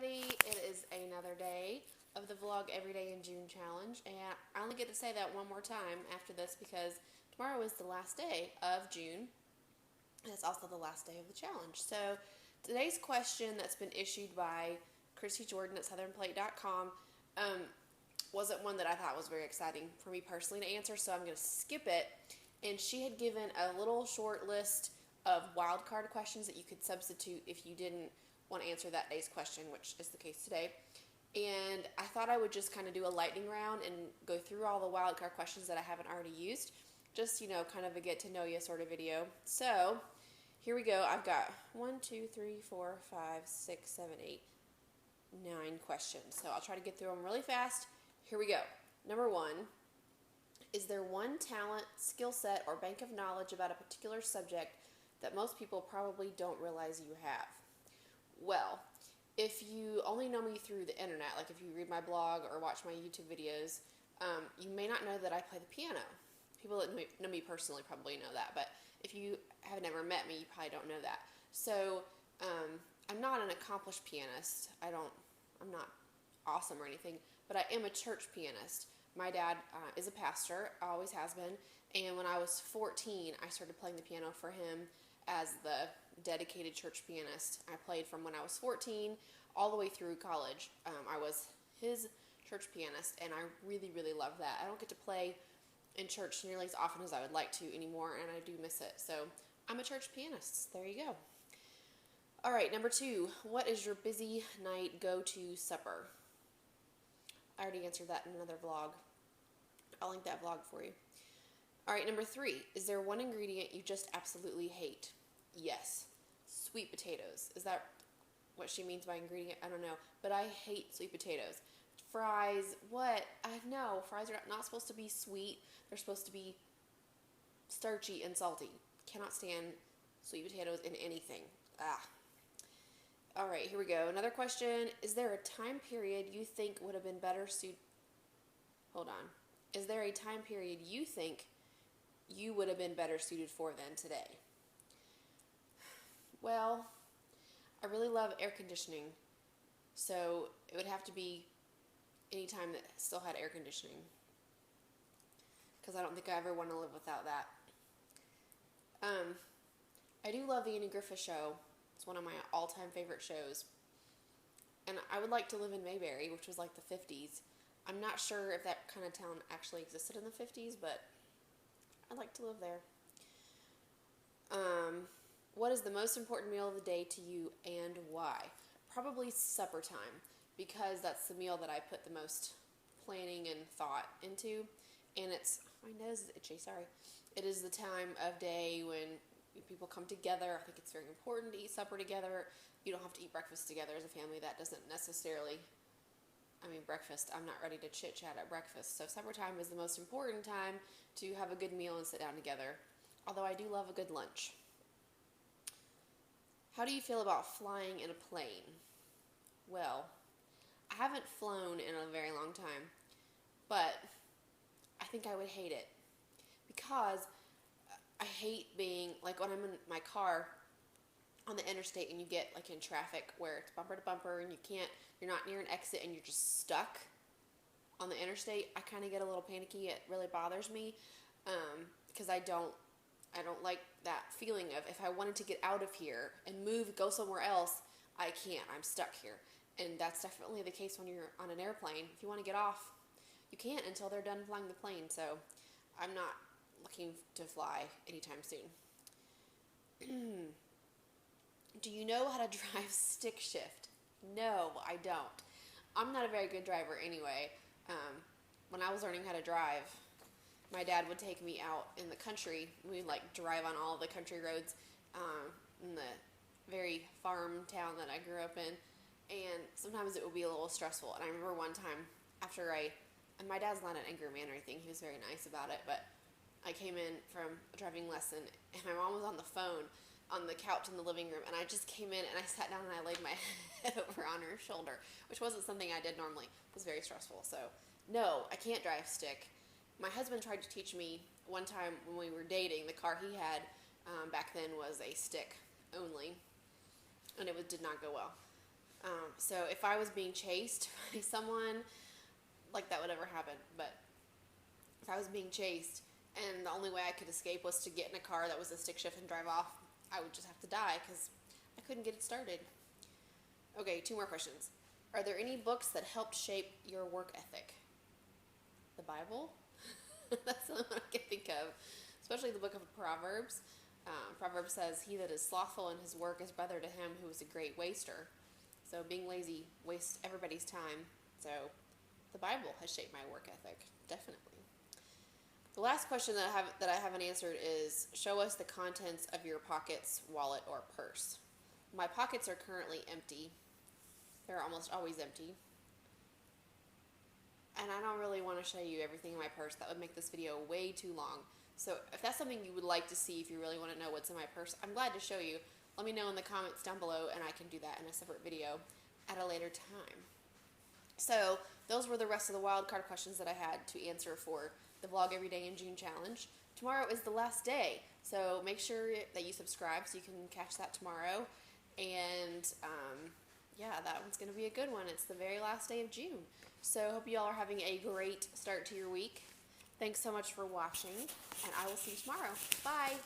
everybody. It is another day of the Vlog Every Day in June challenge, and I only get to say that one more time after this because tomorrow is the last day of June, and it's also the last day of the challenge. So today's question that's been issued by Christy Jordan at southernplate.com wasn't one that I thought was very exciting for me personally to answer, so I'm going to skip it. And she had given a little short list of wildcard questions that you could substitute if you didn't want to answer that day's question, which is the case today. And I thought I would just kind of do a lightning round and go through all the wildcard questions that I haven't already used. Just, kind of a get to know you sort of video. So here we go. I've got 1, 2, 3, 4, 5, 6, 7, 8, 9 questions. So I'll try to get through them really fast. Here we go. Number 1. Is there one talent, skill set, or bank of knowledge about a particular subject that most people probably don't realize you have? Well, if you only know me through the internet, like if you read my blog or watch my YouTube videos, you may not know that I play the piano. People that know me personally probably know that, but if you have never met me, you probably don't know that. So I'm not an accomplished pianist. I'm not awesome or anything, but I am a church pianist. My dad is a pastor, always has been, and when I was 14, I started playing the piano for him as the dedicated church pianist. I played from when I was 14 all the way through college. I was his church pianist, and I really, really love that. I don't get to play in church nearly as often as I would like to anymore, and I do miss it. So I'm a church pianist. There you go. All right, number 2. What is your busy night go-to supper? I already answered that in another vlog. I'll link that vlog for you. All right, number 3. Is there one ingredient you just absolutely hate? Yes. Sweet potatoes. Is that what she means by ingredient? I don't know. But I hate sweet potatoes. Fries, what? No, fries are not supposed to be sweet. They're supposed to be starchy and salty. Cannot stand sweet potatoes in anything. All right, here we go. Another question. Is there a time period you think would have been better suited? Hold on. Is there a time period you think you would have been better suited for than today? Well, I really love air conditioning, so it would have to be any time that still had air conditioning, because I don't think I ever want to live without that. I do love the Andy Griffith Show. It's one of my all-time favorite shows. And I would like to live in Mayberry, which was like the 50s. I'm not sure if that kind of town actually existed in the 50s, but I'd like to live there. What is the most important meal of the day to you and why? Probably supper time, because that's the meal that I put the most planning and thought into. And my nose is itchy, sorry. It is the time of day when people come together. I think it's very important to eat supper together. You don't have to eat breakfast together as a family. That doesn't necessarily, breakfast, I'm not ready to chit-chat at breakfast. So supper time is the most important time to have a good meal and sit down together. Although I do love a good lunch. How do you feel about flying in a plane? Well, I haven't flown in a very long time, but I think I would hate it because I hate being, like when I'm in my car on the interstate and you get like in traffic where it's bumper to bumper and you're not near an exit and you're just stuck on the interstate. I kind of get a little panicky. It really bothers me because I don't like that feeling of if I wanted to get out of here and go somewhere else, I can't. I'm stuck here. And that's definitely the case when you're on an airplane. If you want to get off, you can't until they're done flying the plane. So I'm not looking to fly anytime soon. Do you know how to drive stick shift? No, I don't. I'm not a very good driver anyway. When I was learning how to drive, my dad would take me out in the country. We'd drive on all the country roads in the very farm town that I grew up in, and sometimes it would be a little stressful. And I remember one time and my dad's not an angry man or anything. He was very nice about it, but I came in from a driving lesson, and my mom was on the phone on the couch in the living room, and I just came in and I sat down and I laid my head over on her shoulder, which wasn't something I did normally. It was very stressful. So no, I can't drive stick. My husband tried to teach me one time when we were dating. The car he had back then was a stick only, and it did not go well. So if I was being chased by someone, like that would ever happen, but if I was being chased and the only way I could escape was to get in a car that was a stick shift and drive off, I would just have to die because I couldn't get it started. Okay, 2 more questions. Are there any books that helped shape your work ethic? The Bible? That's the only one I can think of. Especially the book of Proverbs. Proverbs says, "He that is slothful in his work is brother to him who is a great waster." So being lazy wastes everybody's time. So the Bible has shaped my work ethic, definitely. The last question that I haven't answered is, show us the contents of your pockets, wallet, or purse. My pockets are currently empty. They're almost always empty. And I don't really want to show you everything in my purse. That would make this video way too long. So if that's something you would like to see, if you really want to know what's in my purse, I'm glad to show you. Let me know in the comments down below, and I can do that in a separate video at a later time. So those were the rest of the wildcard questions that I had to answer for the Vlog Every Day in June challenge. Tomorrow is the last day, so make sure that you subscribe so you can catch that tomorrow. And yeah, that one's going to be a good one. It's the very last day of June. So hope you all are having a great start to your week. Thanks so much for watching, and I will see you tomorrow. Bye!